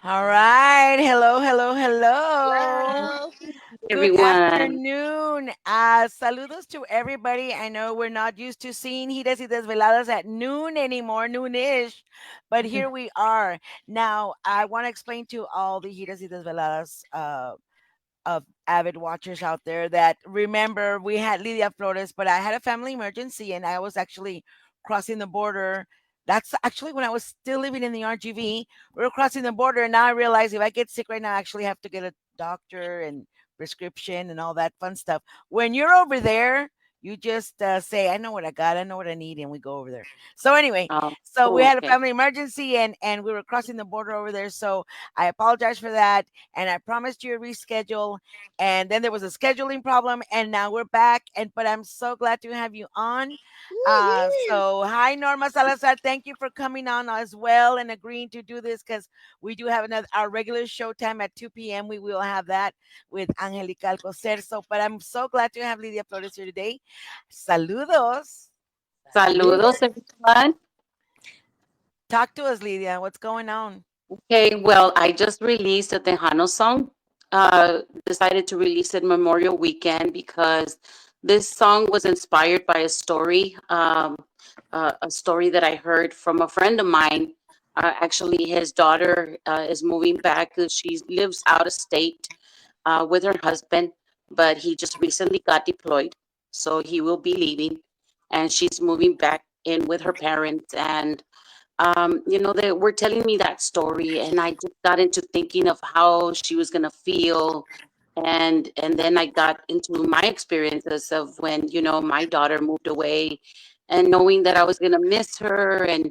All right. Hello, hello, hello. Hello. Good Everyone. afternoon. Saludos to everybody. I know we're not used to seeing Giras y Desveladas at noon anymore, noonish, but here we are. Now, I want to explain to all the Giras y Desveladas of avid watchers out there that remember we had Lidia Flores, but I had a family emergency and I was actually crossing the border. That's actually when I was still living in the RGV. We were crossing the border, and now I realize if I get sick right now, I actually have to get a doctor and prescription and all that fun stuff. When you're over there, you just say, "I know what I got, I know what I need," and we go over there. So anyway, Oh, so we had a okay. family emergency, and we were crossing the border over there. So I apologize for that, and I promised you a reschedule, and then there was a scheduling problem, and now we're back. And but I'm so glad to have you on. Woohoo. So hi Norma Salazar, thank you for coming on as well and agreeing to do this because we do have another our regular show time at 2 p.m. We will have that with Angelica Alcocer. So, but I'm so glad to have Lydia Flores here today. Saludos. Saludos, everyone. Talk to us, Lydia. What's going on? Okay, well, I just released a Tejano song. Decided to release it Memorial Weekend because this song was inspired by a story that I heard from a friend of mine. Actually, his daughter is moving back. She lives out of state with her husband, but he just recently got deployed, so he will be leaving, and she's moving back in with her parents. And they were telling me that story, and I just got into thinking of how she was gonna feel, and then I got into my experiences of when my daughter moved away, and knowing that I was gonna miss her, and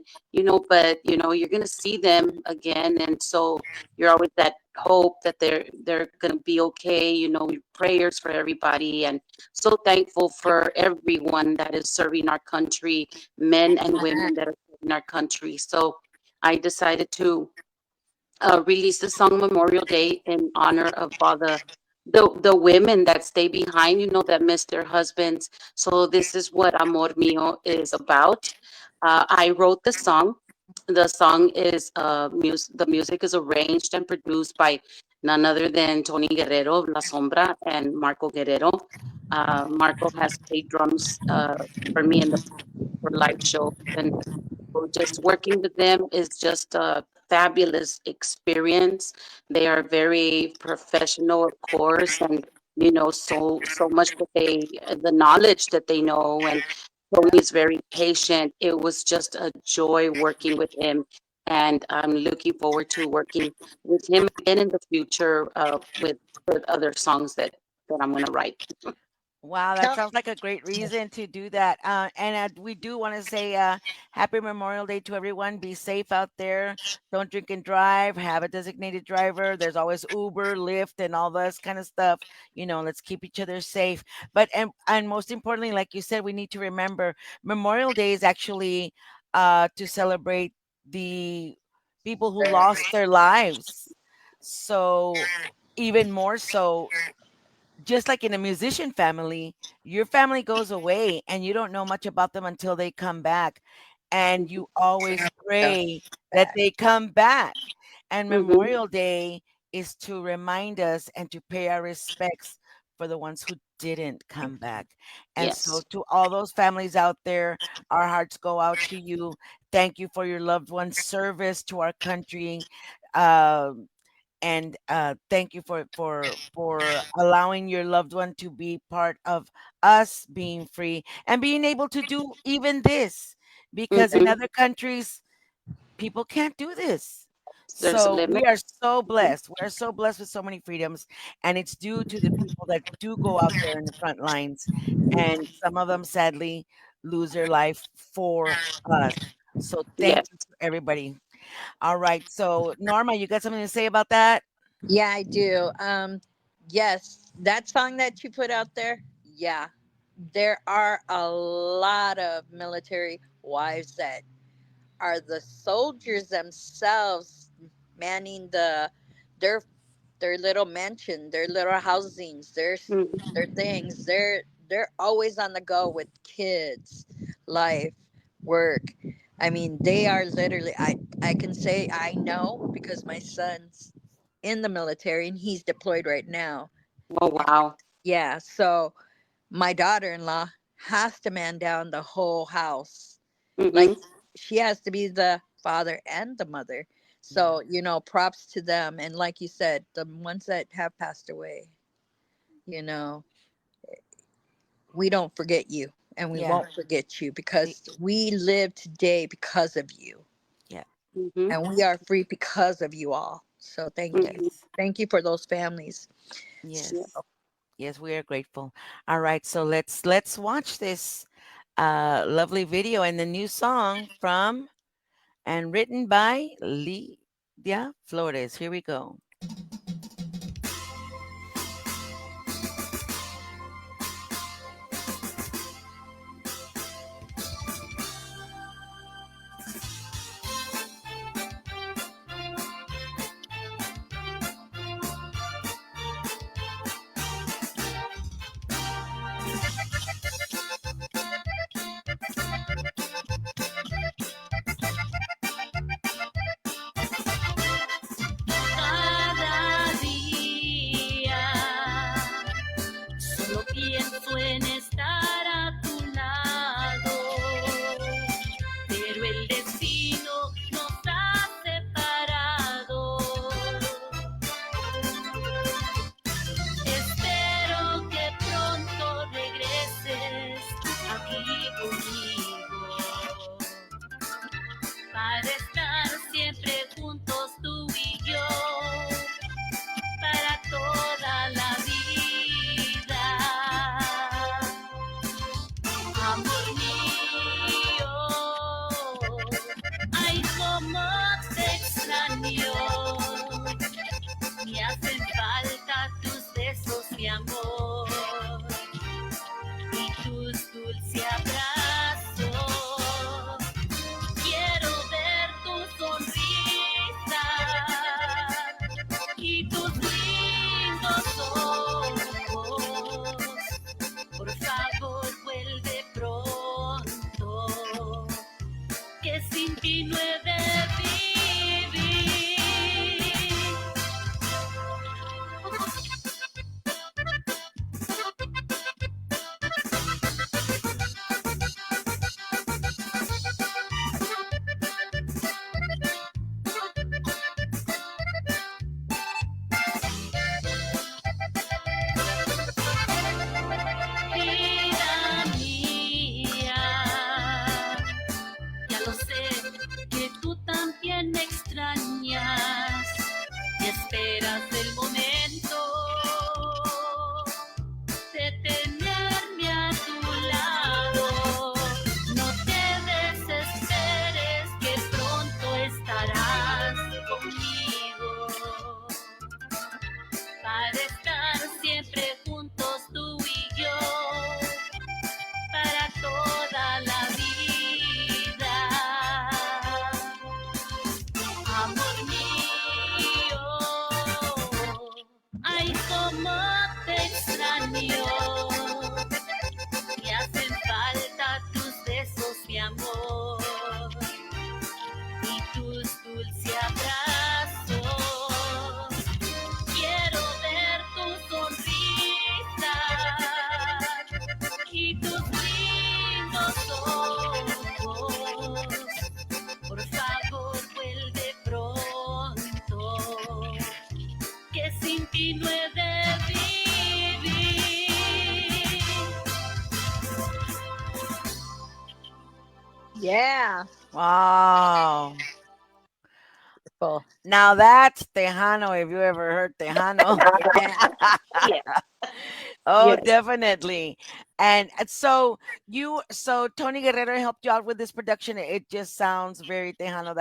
but you're gonna see them again, and so you're always that hope that they're gonna be okay. Prayers for everybody, and so thankful for everyone that is serving our country, men and women that are in our country. So I decided to release the song Memorial Day in honor of all the women that stay behind, that miss their husbands. So this is what Amor Mio is about. I wrote the song. The song is the music is arranged and produced by none other than Tony Guerrero, La Sombra, and Marco Guerrero. Marco has played drums for me in the for live shows, and so just working with them is just a fabulous experience. They are very professional, of course, and so much that the knowledge that they know, and Tony is very patient. It was just a joy working with him, and I'm looking forward to working with him again in the future with other songs that I'm gonna write. Wow, that Tell sounds like a great reason to do that. And we do want to say happy Memorial Day to everyone. Be safe out there. Don't drink and drive. Have a designated driver. There's always Uber, Lyft, and all this kind of stuff. Let's keep each other safe. But and most importantly, like you said, we need to remember Memorial Day is actually to celebrate the people who lost their lives. So even more so just like in a musician family, your family goes away and you don't know much about them until they come back. And you always pray that that. they come back. And Hmm. Memorial Day is to remind us and to pay our respects for the ones who didn't come back. And so, Yes. to all those families out there, our hearts go out to you. Thank you for your loved one's service to our country. Um, and thank you for allowing your loved one to be part of us being free and being able to do even this because in Hmm. other countries people can't do this. There's a So limit. we are so Mhm. blessed. We're so blessed with so many freedoms, and it's due to the people that do go out there in the front lines, and some of them sadly lose their life for us. So thank Yes. you to everybody. All right, so Norma, you got something to say about that? Yeah, I do. Yes, that song that you put out there. Yeah, there are a lot of military wives that are the soldiers themselves manning their their little mansion, their little housings, their Mhm. things. They're always on the go with kids, life, work. I mean, they are literally. I can say I know because my son's in the military and he's deployed right now. Oh, wow. Yeah, so my daughter-in-law has to man down the whole house. Like, Mm-hmm. she has to be the father and the mother. Yeah. So, props to them. And like you said, the ones that have passed away, you know, we don't forget you and we Yeah. won't forget you Y- because we live today because of you. Yeah. Mm-hmm. And we are free because of you all. So thank you. Mm-hmm. Yes. Thank you for those families. Yeah. Yes. Yes, we are grateful. All right, so let's watch this lovely video and the new song from and written by Lidia Flores. Here we go. Cada día solo pienso en estar a tu lado, pero el destino nos ha separado. Espero que pronto regreses aquí conmigo para estar siempre juntos tú y yo, para toda la vida. Amor mío, ay, cómo te extraño. Me hacen falta tus besos, mi amor, y tus dulces abrazos. Quiero ver tu sonrisa y tus lindos ojos. Por favor, vuelve pronto, que sin ti no he de vivir. Vida mía, ya lo sé, que tú también me extrañas y esperas el momento de tenerme a tu lado. No te desesperes, que pronto estarás conmigo para estar siempre juntos tú y yo, para toda la vida. Amor mío, ay, cómo te extraño. Me hacen falta tus besos, mi amor, y tus dulces abrazos. Quiero ver tu sonrisa y tus lindos ojos. Por favor, vuelve pronto, que sin ti no he de vivir. Yeah. Wow. Cool. Now that's Tejano, if you ever heard Tejano. Yeah. Yeah. Oh, Yes. definitely. And so Tony Guerrero helped you out with this production. It just sounds very Tejano.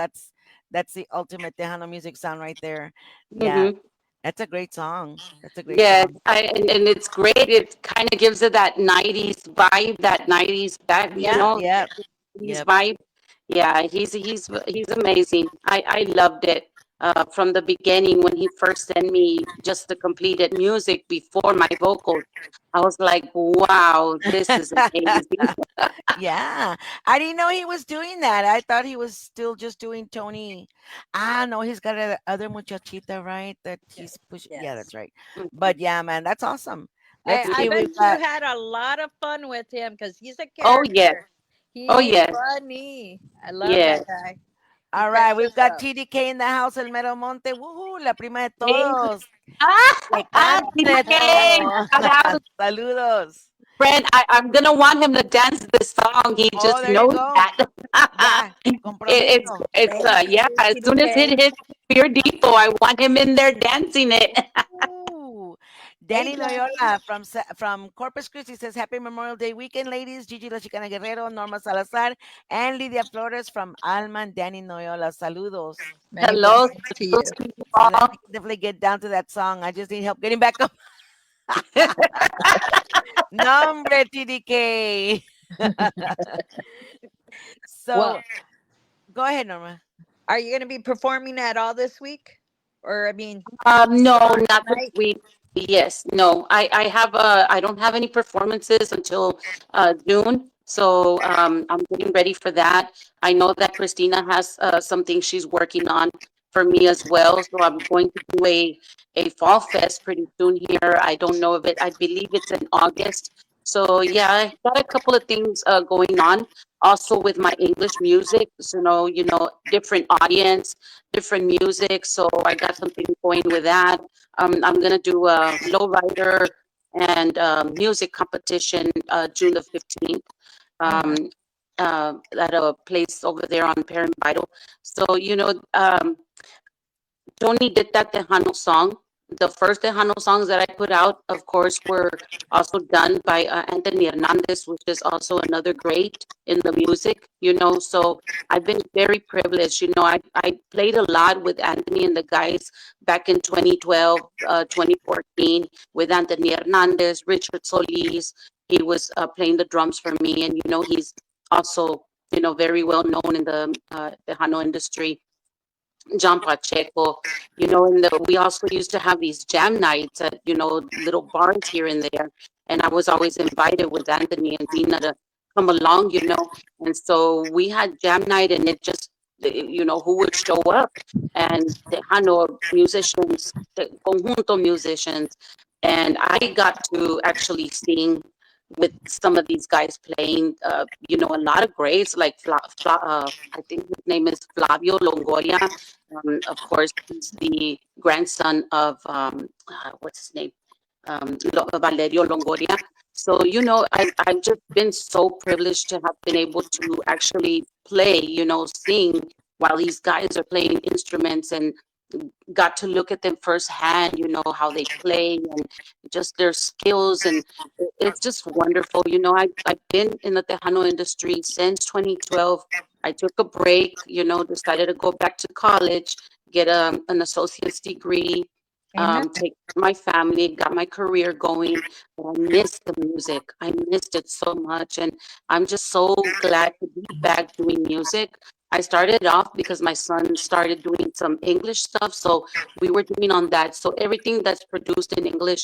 That's the ultimate Tejano music sound right there. Yeah, Mm-hmm. that's a great song. That's a great Yes, song. and it's great. It kind of gives it that 90s vibe, that 90s back, Yeah. Yep. 80s Yep. vibe. Yeah, he's amazing. I loved it. from the beginning when he first sent me just the completed music before my vocals. I was like, wow, this is amazing. Yeah, I didn't know he was doing that. I thought he was still just doing Tony. Ah, no, he's got a other muchachita, right? That Yes. he's pushing. Yeah, Yes. that's right. Mhm. But yeah, man, that's awesome. Let's I see. bet We've you got. had a lot of fun with him because he's a Oh, yes. character. Oh, He's yes. funny. I love Yes. that guy. He All right, cracks we've us got up. TDK in the house, El Mero Monte. Woohoo, la prima de Hey. todos. Que Ah, cante TK. todo. Shout out, Saludos. friend. I'm going to want him to dance this song. He Oh, just there you knows go. that. Ya, It's, compromiso. it's, Thank yeah, you, as soon as it TDK. hits Pure Depot, I want him in there dancing it. Ooh. Hey, Danny Danny. Loyola from Corpus Christi says, Happy Memorial Day weekend, ladies. Gigi La Chicana Guerrero, Norma Salazar, and Lidia Flores from Alma and Danny Loyola. Saludos. Many Hello, blessings to those you. people So that all. we can definitely get down to that song. I just need help getting back up. Nombre TDK. Well, So go ahead, Norma. are you going to be performing at all this week? Or, I mean, No, song not this tonight? week. Yes, no. I don't have any performances until June. So I'm getting ready for that. I know that Christina has something she's working on for me as well. So I'm going to do a fall fest pretty soon here. I don't know if it, I believe it's in August. So yeah, I got a couple of things going on. Also with my English music, so different audience, different music. So I got something going with that. I'm gonna do a lowrider and music competition June the 15th Oh, nice. um, at a place over there on Parent Vital. So Tony did that Tejano song. The first Tejano songs that I put out, of course, were also done by Anthony Hernandez, which is also another great in the music, So I've been very privileged. I played a lot with Anthony and the guys back in 2012, 2014 with Anthony Hernandez, Richard Solis. He was playing the drums for me. And, he's also, very well known in the Tejano industry. John Pacheco, and we also used to have these jam nights at, little bars here and there. And I was always invited with Anthony and Dina to come along, And so we had jam night and it just, who would show up and Tejano musicians, the conjunto musicians. And I got to actually sing with some of these guys playing, a lot of greats like I think his name is Flavio Longoria. Of course, he's the grandson of what's his name, Valerio Longoria. So I've just been so privileged to have been able to actually play, sing while these guys are playing instruments and got to look at them firsthand, how they play and just their skills. And it's just wonderful. I've been in the Tejano industry since 2012. I took a break, decided to go back to college, get an associate's degree, Amen. take my family, got my career going. But I missed the music. I missed it so much. And I'm just so glad to be back doing music. I started off because my son started doing some English stuff. So we were doing on that. So everything that's produced in English,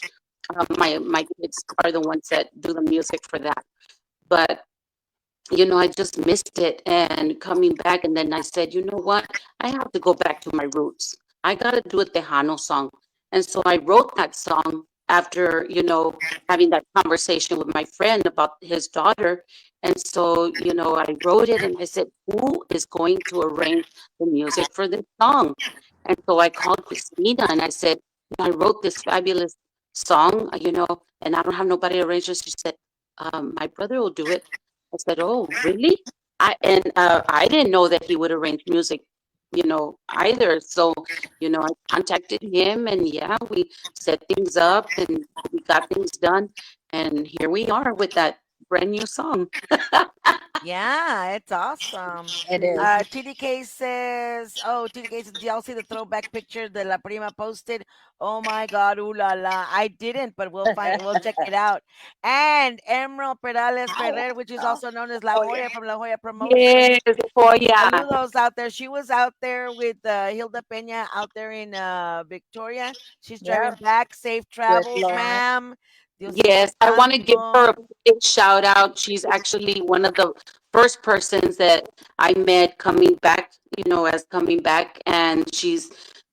my kids are the ones that do the music for that. But I just missed it and coming back. And then I said, you know what? I have to go back to my roots. I got to do a Tejano song. And so I wrote that song after, having that conversation with my friend about his daughter. And so, I wrote it and I said, who is going to arrange the music for this song? And so I called Christina and I said, I wrote this fabulous song, and I don't have nobody to arrange it. She said, my brother will do it. I said, "Oh, really?" I didn't know that he would arrange music, either. So, I contacted him, and yeah, we set things up, and we got things done, and here we are with that brand new song. Yeah, it's awesome. It is. TDK says, oh, TDK says, do y'all see the throwback picture that La Prima posted? Oh my God, ooh la la. I didn't, but we'll check it out. And Emerald Perales Ferrer, which is also known as La Joya from La Joya Yes, Promotions. oh yeah, Saludos out there. She was out there with Hilda Peña out there in Victoria. She's driving Yep. back. Safe With travels, Lauren. ma'am. Diosito yes. I want to give Santo. her a big shout out. She's actually one of the first persons that I met coming back, as coming back, and she's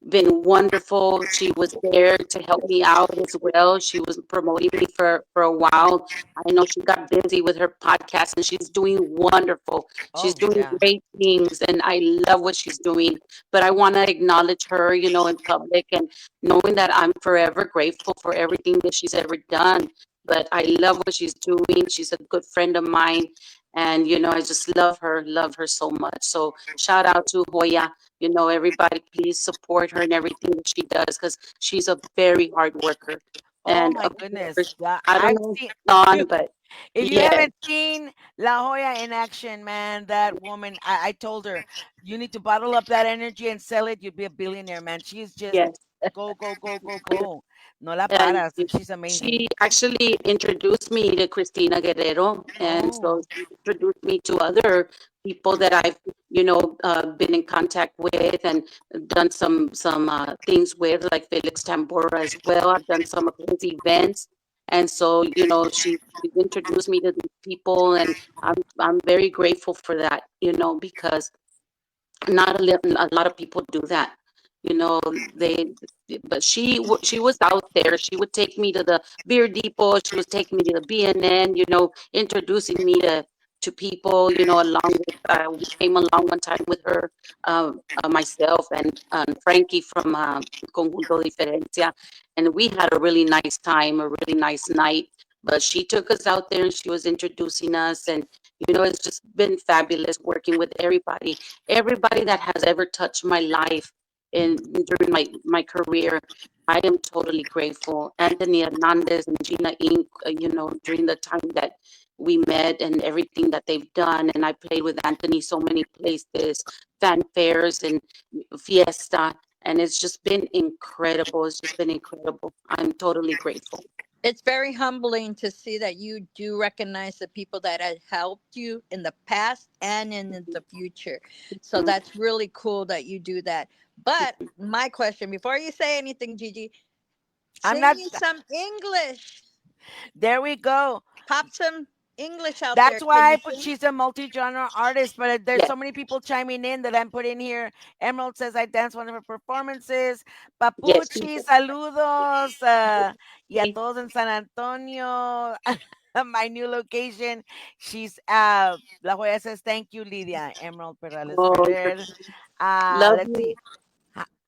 been wonderful. She was there to help me out as well. She was promoting me for a while. I know she got busy with her podcast, and she's doing wonderful. She's Oh, doing yeah. great things, and I love what she's doing. But I want to acknowledge her, in public, and knowing that I'm forever grateful for everything that she's ever done. But I love what she's doing. She's a good friend of mine. And, I just love her so much. So shout out to Hoya. Everybody, please support her in everything that she does because she's a very hard worker. Oh And my of goodness. course, Yeah, I don't I've know if seen it's on, dude, but if you yeah, haven't seen La Jolla in action, man, that woman, I told her, you need to bottle up that energy and sell it. You'd be a billionaire, man. She's just yes. go, go, go, go, go. No la And paras. She's amazing. she actually introduced me to Cristina Guerrero, and so Oh, she introduced me to other people that I've, been in contact with and done some things with, like Felix Tambora as well. I've done some of his events, and so she introduced me to these people, and I'm very grateful for that, because not a lot of people do that. You know, they, but she was out there. She would take me to the beer depot. She was taking me to the BNN. Introducing me to people. Along with we came along one time with her, myself and Frankie from Conjunto Diferencia, and we had a really nice time, a really nice night. But she took us out there and she was introducing us, and it's just been fabulous working with everybody that has ever touched my life during my career. I am totally grateful. Anthony Hernandez and Gina Inc., during the time that we met and everything that they've done. And I played with Anthony so many places, fanfares and fiesta. And it's just been incredible. It's just been incredible. I'm totally grateful. It's very humbling to see that you do recognize the people that have helped you in the past and in the future. So Mm. that's really cool that you do that. But my question, before you say anything, Gigi, I'm sing not. me some English. There we go. Pop some English out there. That's Can why you I put sing? she's a multi-genre artist, but there's Yes, so many people chiming in that I'm putting here. Emerald says I danced one of her performances. yes, Papuchi, saludos. Y a yes. todos en San Antonio. My new location. She's La Joya says thank you, Lydia. Emerald Perales Oh, Ferrer. love Let's you. see.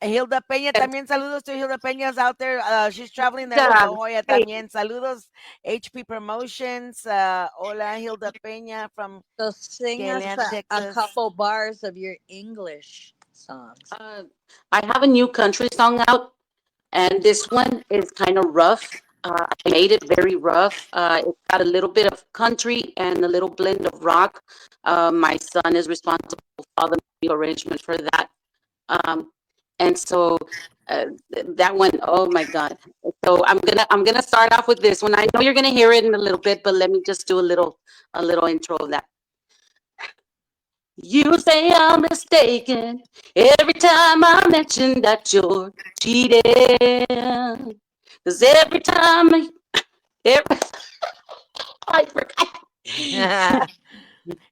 Hilda Peña Yes, también, saludos to Hilda Peña's out there. She's traveling there with La Linda. Joya Hey, también. Saludos, HP Promotions. Hola, Hilda Peña from So sing us Galean, a Texas. couple bars of your English songs. uh, I have a new country song out, and this one is kind of rough. I made it very rough. It's got a little bit of country and a little blend of rock. My son is responsible for all the music arrangement for that. Um, and so that one, oh my God. So I'm gonna start off with this one. I know you're gonna hear it in a little bit, but let me just do a little intro of that. You say I'm mistaken every time I mention that you're cheating. Cause every time every, I forgot.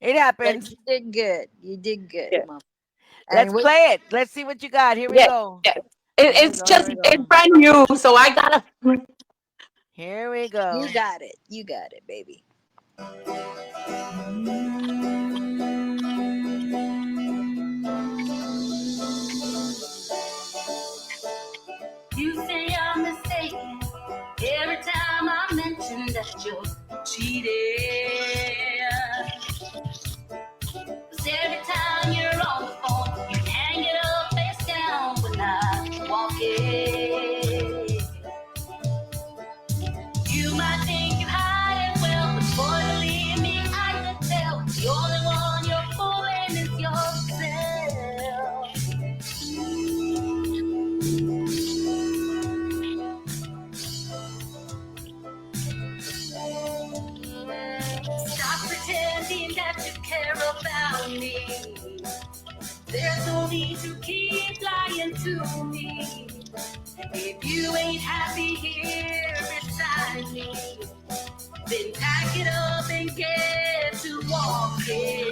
It But happens. you did good. You did good, Yeah, Mom. Let's And we play it. Let's see what you got. Here we yes, go. yes. Here we It's go. Here just we it's go. brand new, so I gotta. Here we you go. got it. You got it, baby. You say I'm mistaken every time I mention that you're cheating. 'Cause every time you're on the phone, you hang it up face down when I walk in. You might think you hide it well, but boy, believe need to keep lying to me. If you ain't happy here beside me, then pack it up and get to walking.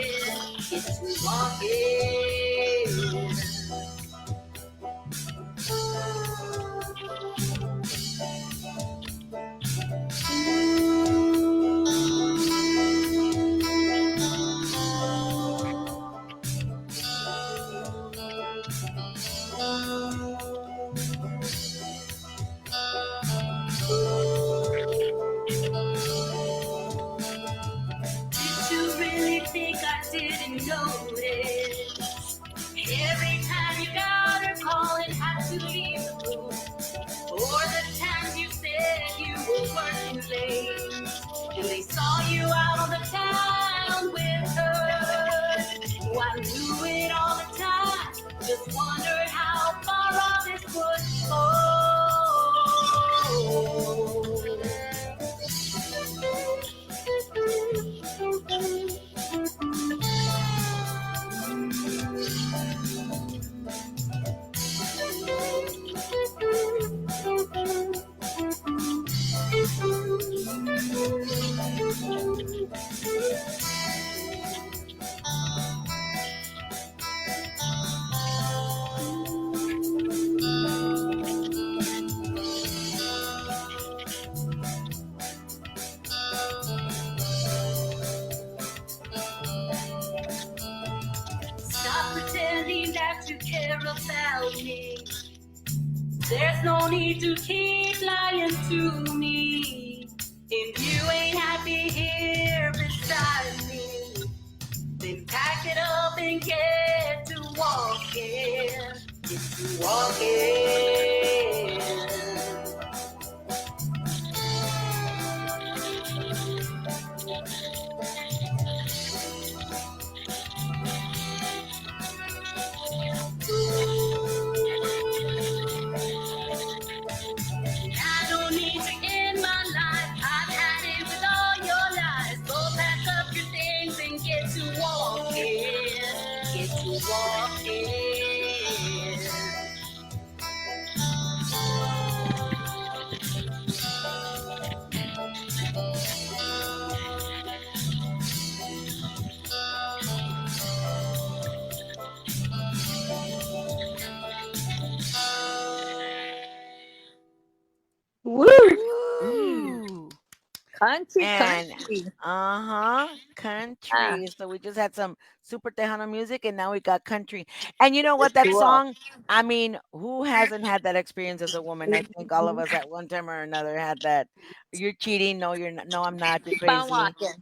Get to walking. Did you really think I didn't notice? Every time you got her calling, had to leave the room. Or the times you said you were working late, and they saw you out on the town with her. Oh, I knew it all the time, just wondered how far all this would stop pretending that you care about me. There's no need to keep lying to me. If you ain't happy here beside me, then pack it up and get to walking. Get to walking. I don't need to end my life. I've had it with all your lies. Go pack up your things and get to walking. Get to walking. Woo! Woo! Country, And country. Ah, country. So we just had some super Tejano music, and now we got country. And you know what? That cool. song, I mean, who hasn't had that experience as a woman? I think all of us at one time or another had that. You're cheating. No, you're not. No, I'm not. You're Keep on crazy. walking.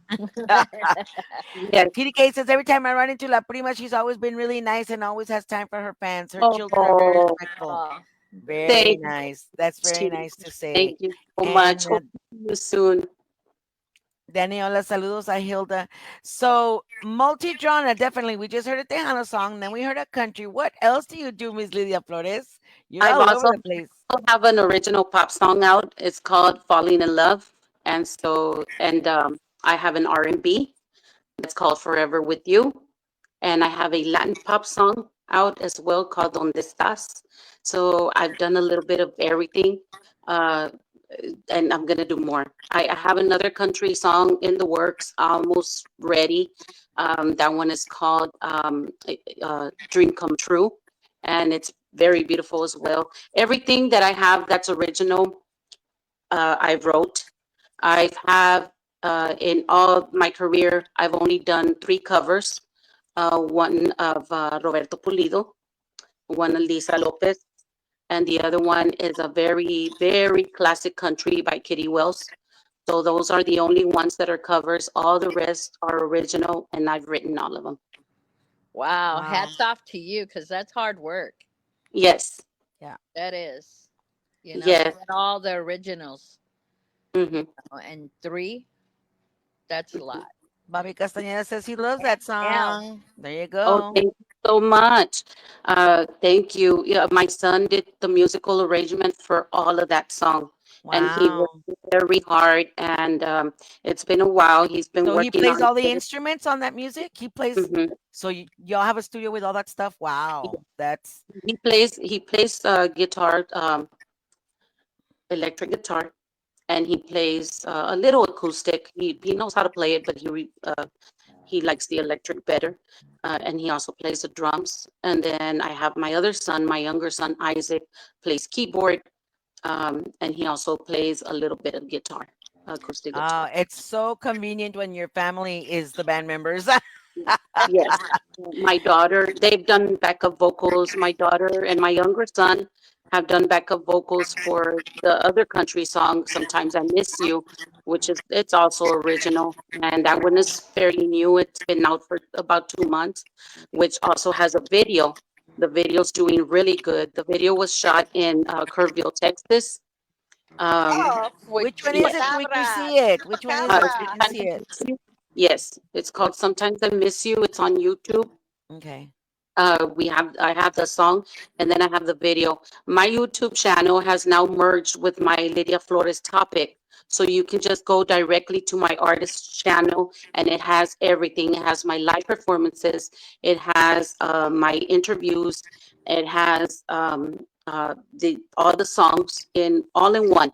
Yes. TDK says every time I run into La Prima, she's always been really nice and always has time for her fans. Her children are very Oh, respectful. Oh, Very thank you. nice. That's very She- nice to say. Thank you so And much. Hope to see you soon. Daniela, saludos a Hilda. So, multi-genre, definitely. We just heard a Tejano song, then we heard a country. What else do you do, Miss Lydia Flores? You're I've all over also the place. have an original pop song out. It's called "Falling in Love," and I have an R&B that's called "Forever with You," and I have a Latin pop song out as well called "Donde Estás." So I've done a little bit of everything, uh, and I'm gonna do more. I have another country song in the works, almost ready. That one is called "Dream Come True," and it's very beautiful as well. Everything that I have that's original, I wrote. I have in all my career, I've only done 3 covers. One of Roberto Pulido, one of Lisa Lopez, and the other one is a very, very classic country by Kitty Wells. So those are the only ones that are covers. All the rest are original, and I've written all of them. wow. Wow. Hats off to you because that's hard work. Yes, Yeah. That is. To yes. get all the originals. Hmm. And three, that's a lot. Bobby Castañeda says he loves that Damn. song. There you Oh, go. thank you so much. Thank you. Yeah, my son did the musical arrangement for all of that song. and he worked Wow. very hard. And it's been a while. He's been So he working plays on all the it. instruments on that music? He plays Hmm. so y'all have a studio with all that stuff? Wow. That's He plays guitar, electric guitar, and he plays a little acoustic. He knows how to play it, but he likes the electric better. And he also plays the drums. And then I have my other son, my younger son Isaac, plays keyboard, and he also plays a little bit of guitar, acoustic guitar. it's so convenient when your family is the band members. Yes. My daughter, they've done backup vocals. My daughter and my younger son have done backup vocals for the other country song, Sometimes I Miss You, which is, it's also original. And that one is fairly new. It's been out for about 2 months, which also has a video. The video's doing really good. The video was shot in Kerrville, Texas. Um, Oh, Which one is yes. it so we can chupacabras, see it? Which one is it so we can chupacabra. Sometimes see I it? Miss You. Yes, it's called Sometimes I Miss You. It's on YouTube. Okay. I have the song, and then I have the video. My YouTube channel has now merged with my Lydia Flores topic. So you can just go directly to my artist channel, and it has everything. It has my live performances. It has my interviews. It has the all the songs in all in one.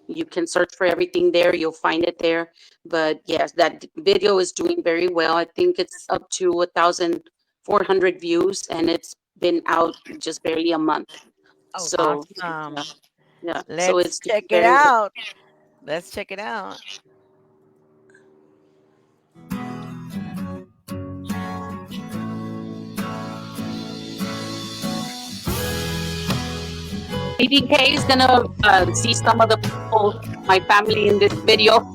You can search for everything there. You'll find it there. But yes, that video is doing very well. I think it's up to 1,400 views, and it's been out just barely a month. Oh, So yeah, Awesome. yeah. So Let's it's doing check it very well. out. Let's check it out. ADK is gonna see some of the people, my family in this video.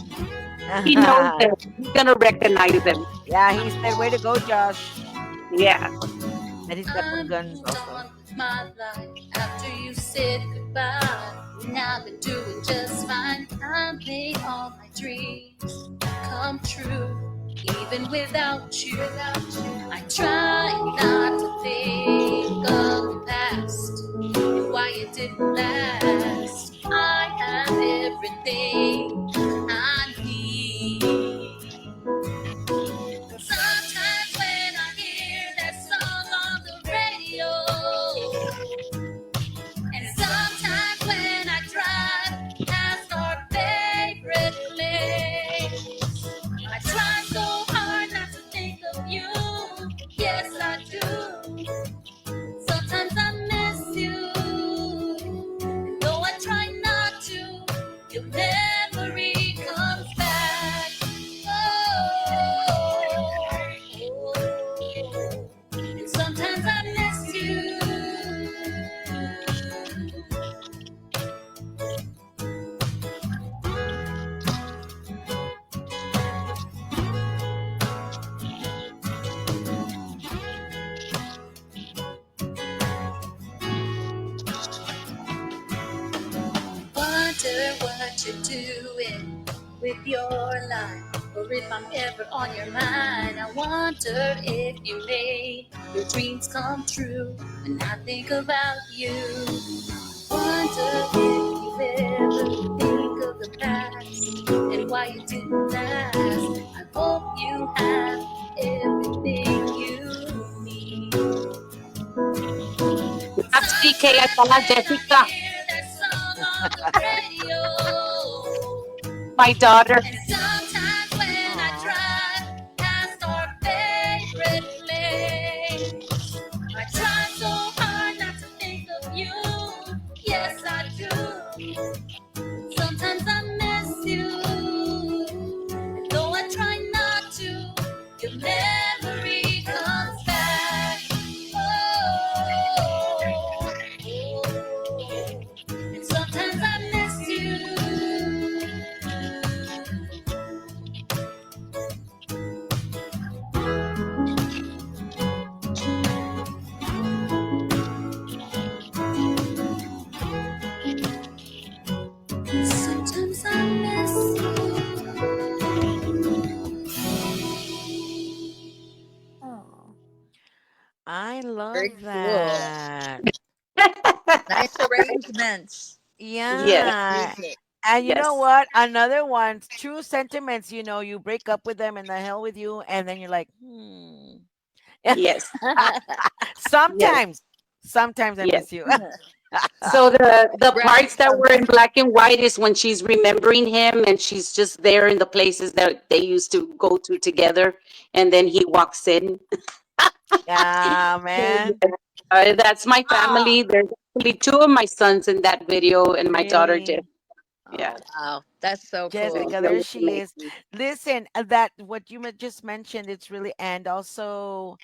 He knows them. He's gonna recognize them. Yeah, he said, "Way to go, Josh." Yeah. And he's got some I'm guns also. done with my life after you said goodbye. And I've been doing just fine. I made all my dreams come true. Even without you, I try not to think of the past and why it didn't last. I have everything I need. Sometimes when I hear that song on the radio, and sometimes when I drive past our favorite place, I try so hard not to think of you. Yes, I do. Sometimes I miss you. And though I try not to, your memory comes back. And sometimes I miss you. Wonder what you're doing with your life, or if I'm ever on your mind. I wonder if you made your dreams come true when I think about you. Wonder if you ever think of the past and why it didn't last. I hope you have everything you need. That's DK. I Sometimes call her when I Jessica, hear that song on the radio, my daughter. and sometimes when I Aw. drive past our favorite place, I try so hard not to think of you. Yes, I do. Sometimes I miss you. And though I try not to, your memory comes back. Oh, and sometimes I miss you. Sometimes I miss you. oh, I very love cool. that. Nice arrangements. Yes. Nice Yeah. music. And you know Yes. what? Another one, true sentiments, you break up with them and the hell with you, and then you're like, hmm. Yes. Yes. Sometimes, sometimes I Yes. miss you. So the Right. parts that were in Sometimes. black and white is when she's remembering him and she's just there in the places that they used to go to together, and then he walks in. Yeah, man. That's my Ah, family. There's actually two of my sons in that video, and my daughter did. Really. Yeah, oh, wow. That's so it, cool. Jessica, it there was she is. amazing. Listen, that what you just mentioned, it's really, and also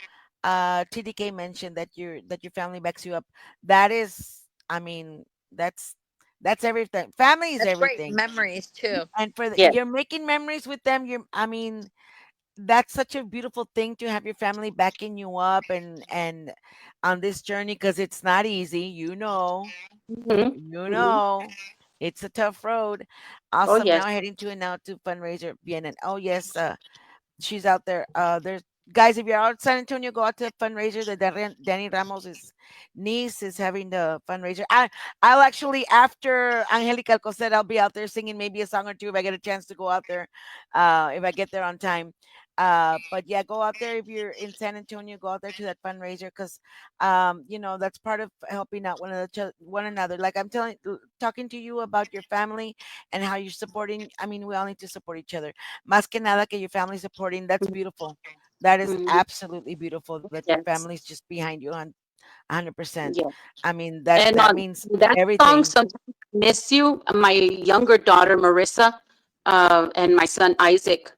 TDK mentioned that your family backs you up. That is, I mean, that's that's everything. Family is That's great everything. memories too. And Yes. you're making memories with them. I mean, that's such a beautiful thing to have your family backing you up and on this journey, because it's not easy, Hmm. you Hmm. know it's a tough road. Oh Awesome. yes. Now heading to and out to fundraiser bien, and oh yes, she's out there. There's guys, if you're out San Antonio, go out to the fundraiser. The Danny Ramos's niece is having the fundraiser. I'll actually, after Angelica Alcocer, I'll be out there singing maybe a song or two if I get a chance to go out there. If I get there on time. But yeah, go out there if you're in San Antonio. Go out there to that fundraiser, because that's part of helping out one another. Like I'm talking to you about your family and how you're supporting. I mean, we all need to support each other. Más que nada que your family supporting, that's beautiful. That is Hmm. absolutely beautiful that your Yes. family's just behind you on 100%. Yes. I mean, that And that on means that song, everything. "Sometimes I Miss You," my younger daughter Marissa, and my son Isaac,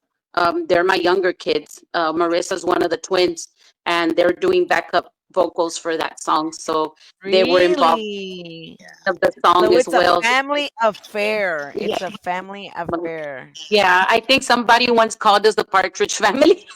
they're my younger kids. Marissa's one of the twins, and they're doing backup vocals for that song. So they were involved Really? of the song So as it's a well. family affair. Yeah. It's a family affair. Yeah, I think somebody once called us the Partridge Family.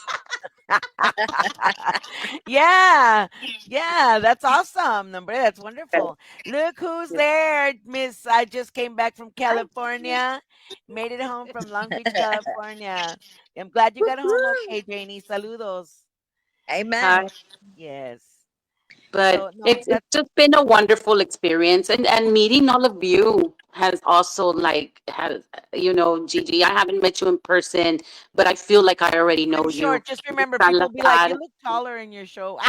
Yeah. Yeah, that's awesome. Number that's wonderful. Look who's there, Miss. I just came back from Hi. California. Made it home from Long Beach, California. I'm glad you got home Woohoo. okay, Janie. Saludos. Amen. Hi. Yes. But So no, it's just been a wonderful experience, and meeting all of you has also like has Gigi. I haven't met you in person, but I feel like I already I'm know you. short. Just remember, Tan people be like, "You Lazar. look taller in your show."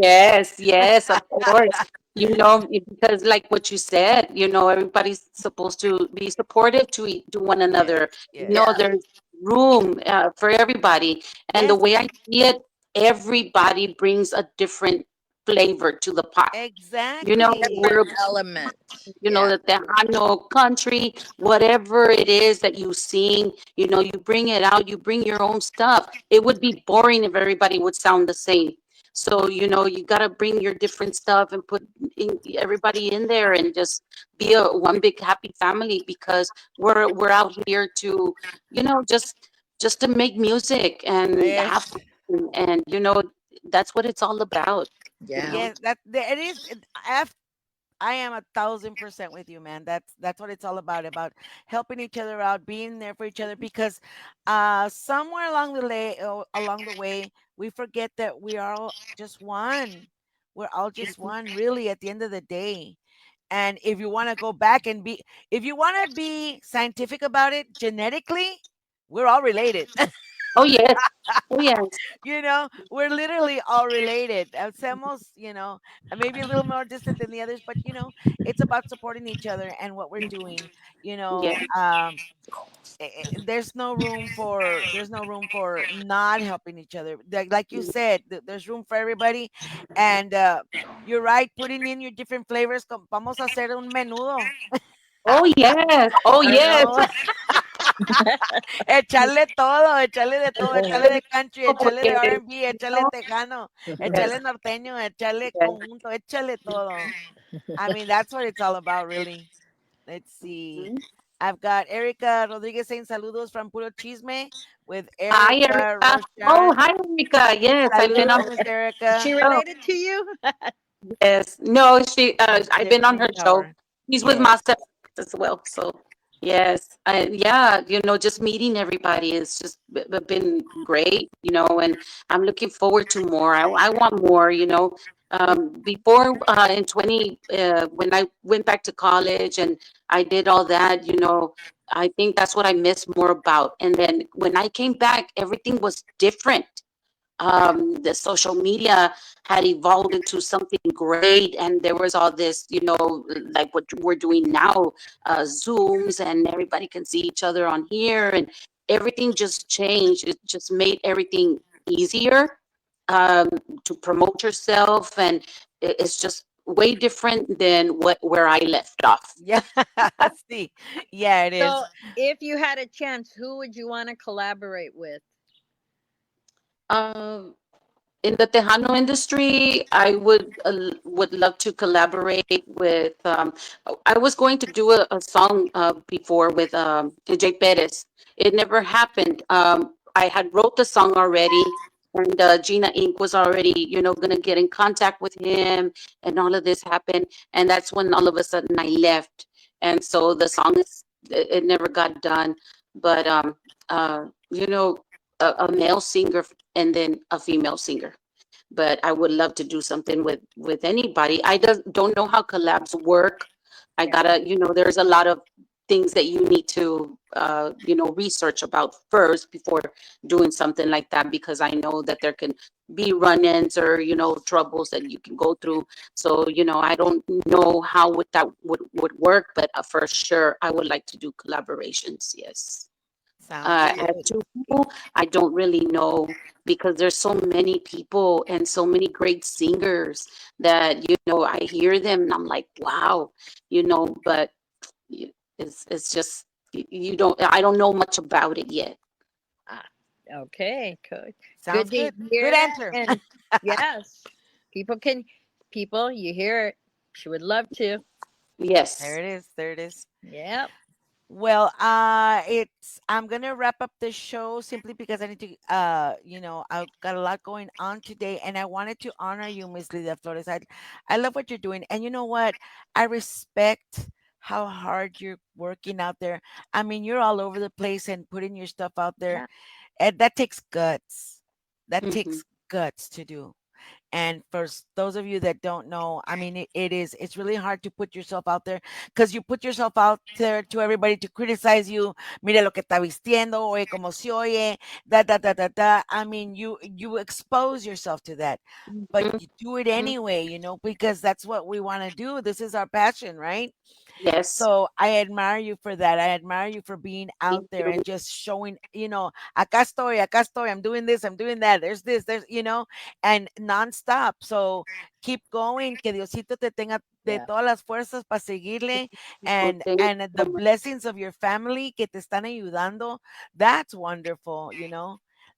Yes, yes, of course. Because like what you said, everybody's supposed to be supportive to one Yes. another. Yes. There's room for everybody. And the Yes. way I see it, everybody brings a different flavor to the pot. Different We're Exactly. elements. Yeah. the Tejano country, whatever it is that you sing, you bring it out, you bring your own stuff. It would be boring if everybody would sound the same. So, you got to bring your different stuff and put everybody in there and just be one big happy family, because we're out here to, just to make music and have Yes. fun. And, that's what it's all about, you Yeah. know? Yes. It is. I am 1,000% with you, man. That's what it's all about. About helping each other out, being there for each other. Because somewhere along the way, we forget that we are all just one. We're all just one, really, at the end of the day. And if you want to go back and if you want to be scientific about it, genetically, we're all related. Oh, yes. Oh, yes. We're literally all related. Hacemos, maybe a little more distant than the others, but it's about supporting each other and what we're doing. You Yeah. know, um, there's no room for not helping each other. Like you said, there's room for everybody, and you're right. Putting in your different flavors. Vamos a hacer un menudo. Oh, yes. Oh, You yes. know, echarle de todo, echarle de country, echarle de Porque, R&B, echarle no, tejano, yes, echarle norteño, echarle yes. conjunto, échale todo. I mean, that's what it's all about, really. Let's see. Mhm. I've got Erica Rodriguez saying saludos from Puro Chisme with Hi, Erica Erica. Oh, Roshan. hi, Erica. Yes, I've been on. Saludos, Miss Is she Erica. Oh, related to you? yes. No, I've been on Shifting her show. power. She's with Yes. Master as well. So, yes. Yeah, just meeting everybody has just been great, and I'm looking forward to more. I want more. Before in 20, when I went back to college and I did all that, I think that's what I miss more about. And then when I came back, everything was different. The social media had evolved into something great, and there was all this, like what we're doing now, Zooms, and everybody can see each other on here, and everything just changed. It just made everything easier, um, to promote yourself, and it's just way different than where I left off. Yeah. See. Yeah, it is. So, if you had a chance, who would you want to collaborate with? Um, in the Tejano industry, I would love to collaborate with. I was going to do a song before with Jay Perez. It never happened. I had wrote the song already, and Gina Inc. was already, gonna get in contact with him, and all of this happened, and that's when all of a sudden I left, and so the song it never got done. But a male singer and then a female singer, but I would love to do something with anybody. I don't know how collabs work. I Yeah. gotta, there's a lot of things that you need to, research about first before doing something like that, because I know that there can be run-ins or, troubles that you can go through. So, I don't know how would work, but for sure, I would like to do collaborations. Yes. Sounds As good. to who, I don't really know, because there's so many people and so many great singers that, I hear them and I'm like, wow, but it's just, I don't know much about it yet. Ah, okay, good. Sounds Good to good. hear Good that. answer. And yes, people can, people, you hear it. She would love to. There Yes. it is. There it is. Yep. Well, I'm gonna wrap up the show simply because I need to I've got a lot going on today and I wanted to honor you, Miss Lidia Flores. I love what you're doing. And you know what? I respect how hard you're working out there. I mean, you're all over the place and putting your stuff out there. Yeah. And that takes guts. That Hmm. takes guts to do. And for those of you that don't know, I mean, it's really hard to put yourself out there because you put yourself out there to everybody to criticize you. Mire lo que está vistiendo, oye como se oye, da. I mean, you expose yourself to that, but Hmm. you do it anyway, because that's what we want to do. This is our passion, right? Yes. So I admire you for that. I admire you for being out Thank there you. and just showing, acá estoy, I'm doing this, I'm doing that. There's this, and nonstop. So keep going, que Diosito te tenga de Yeah. todas las fuerzas para seguirle, Well, and thank you and so the much. blessings of your family que te están ayudando. That's wonderful.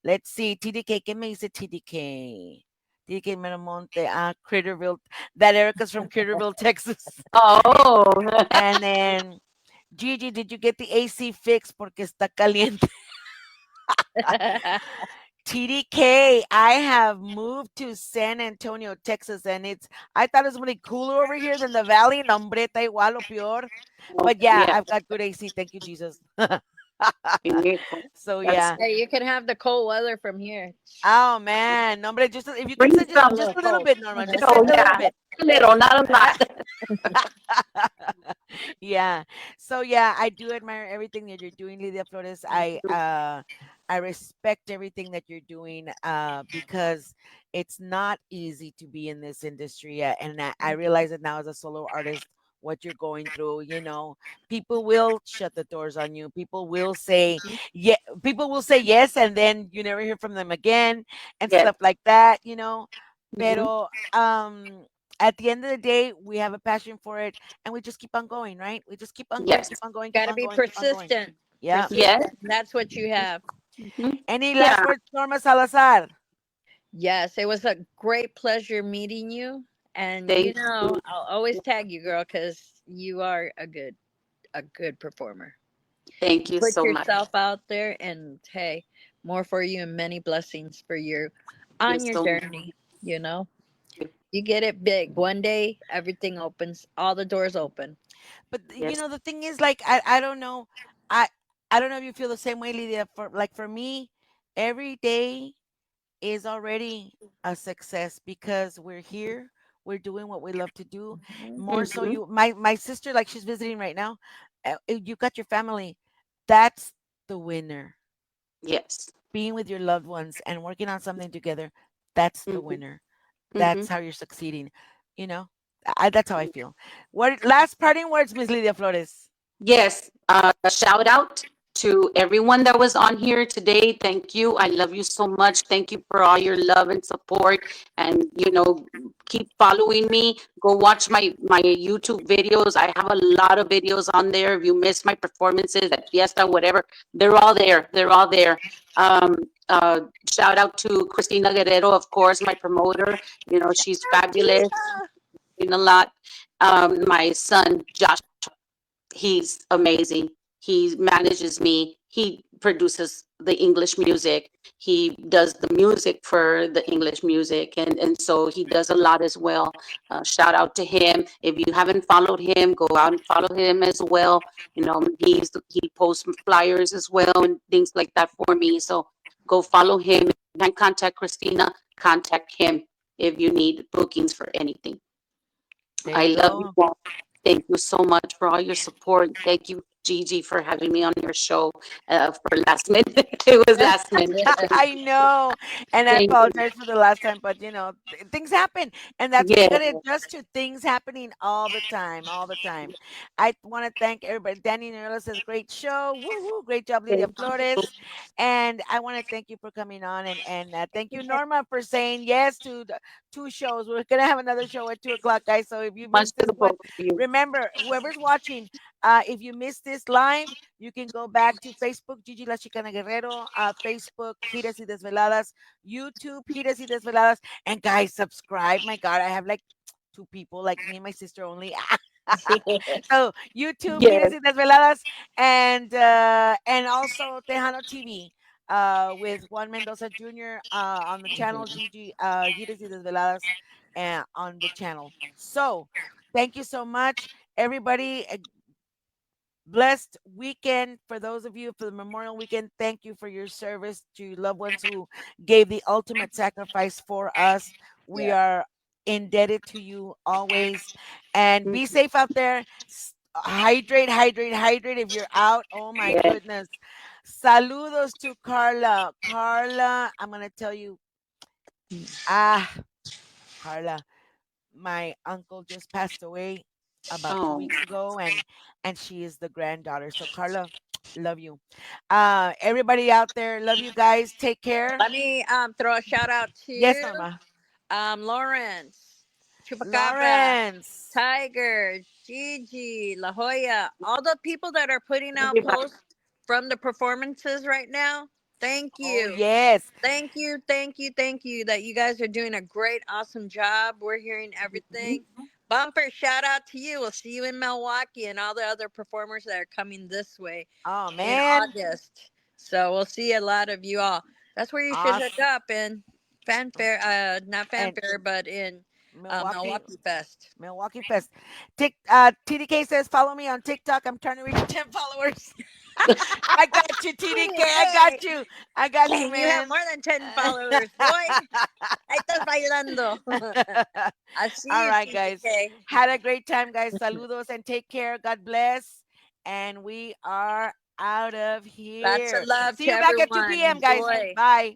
Let's see, TDK, ¿qué me dice TDK? TDK Miramonte, Critterville. That Erica's from Critterville, Texas. Oh. And then Gigi, did you get the AC fixed? Porque está caliente. TDK, I have moved to San Antonio, Texas, and I thought it was going to be cooler over here than the valley. No, hombre, está igual o peor. But yeah, Yeah. I've got good AC. Thank you, Jesus. Beautiful. So That's yeah. Hey, you can have the cold weather from here. Oh man, no, hombre, just if you can bring send It's a some. just little a little cold. bit, Norma, just Oh send a little yeah, bit. a little, not a lot. Yeah. So yeah, I do admire everything that you're doing, Lidia Flores. I respect everything that you're doing because it's not easy to be in this industry. And I realize it now as a solo artist what you're going through. People will shut the doors on you. People will say yeah, people will say yes and then you never hear from them again and Yes. stuff like that. Hmm. Pero at the end of the day, we have a passion for it and we just keep on going, right? We just keep on going, Yes. keep on going, keep Got to on be going, keep on going. persistent. Yeah. Yes. Persistent. That's what you have. Hmm. Any last Yeah. words, Norma Salazar? Yes, it was a great pleasure meeting you. And Thank you. I'll always tag you, girl, because you are a good performer. Thank You you put so much. yourself out there, and hey, more for you and many blessings for you Thank you on your so much. journey. You know, you get it big. One day, everything opens, all the doors open. But Yes. the thing is, like, I don't know, I I don't know if you feel the same way, Lydia. For me, every day is already a success because we're here, we're doing what we love to do. More Mhm. so, Mm-hmm. my sister, like she's visiting right now. You got your family. That's the winner. Yes. Being with your loved ones and working on something together. That's the Mm-hmm. winner. Mm-hmm. That's how you're succeeding. You know, that's how I feel. What last parting words, Miss Lydia Flores? Yes, a shout out to everyone that was on here today. Thank you. I love you so much. Thank you for all your love and support. And keep following me. Go watch my YouTube videos. I have a lot of videos on there. If you missed my performances at Fiesta, whatever, they're all there. They're all there. Um, uh, Shout out to Christina Guerrero, of course, my promoter. She's fabulous, Christina. doing a lot. My son Josh, he's amazing. He manages me. He produces the English music. He does the music for the English music, and so he does a lot as well. Shout out to him. If you haven't followed him, go out and follow him as well. He posts flyers as well and things like that for me. So go follow him. If you can contact Christina, contact him if you need bookings for anything. There I you love you go. all. Thank you so much for all your support. Thank you, Gigi, for having me on your show for last minute. It was last minute. I know, and I Thank you. apologize for the last time, but things happen, and that's what you Yeah, got to adjust to. Things happening all the time, all the time. I want to thank everybody. Danny Norella says, "Great show, woohoo! Great job, Lydia thank you. Flores," and I want to thank you for coming on, and thank you, Norma, for saying yes to the 2 shows. We're gonna have another show at 2 o'clock, guys. So if you Much missed to this the one, both of you. remember, whoever's watching, if you missed this live, you can go back to Facebook, Gigi La Chicana Guerrero, Facebook, Giras y Desveladas, YouTube, Giras y Desveladas. And guys, subscribe. My God, I have like 2 people, like me and my sister only. So YouTube, Giras Yes, y Desveladas, and also Tejano TV. With Juan Mendoza Jr. On the channel, Gigi Giras y Desveladas on the channel. So, thank you so much, everybody. Blessed weekend for those of you for the Memorial Weekend. Thank you for your service to loved ones who gave the ultimate sacrifice for us. We Yeah. are indebted to you always. And mm, be safe out there. Hydrate, hydrate, hydrate if you're out. Oh my yes. goodness. Saludos to Carla. Carla, I'm going to tell you, ah, Carla, my uncle just passed away about two Oh, weeks ago, and she is the granddaughter. So Carla, love you. Everybody out there, love you guys. Take care. Let me throw a shout out Yes, to Norma. Lawrence, Chupacabra, Lawrence. Tiger, Gigi, La Jolla, all the people that are putting out everybody. posts from the performances right now. Thank Oh you. yes. Thank you, thank you, thank you that you guys are doing a great, awesome job. We're hearing Mhm. everything. Bumper, shout out to you. We'll see you in Milwaukee and all the other performers that are coming this way Oh in man. August. So we'll see a lot of you all. That's where you should hook Awesome. up in fanfare, not And fanfare, but in Milwaukee, Milwaukee Fest. Milwaukee Fest. TDK says follow me on TikTok. I'm trying to reach 10 followers. I got you, TDK. I got Hey, you. I got you, you have man. more than 10 followers, boy. Ahí estás bailando. I see All you, right, guys. TDK. Had a great time, guys. Saludos and take care. God bless. And we are out of Lots of here. love See to you back at 2 everyone. p.m., guys. Enjoy. Bye.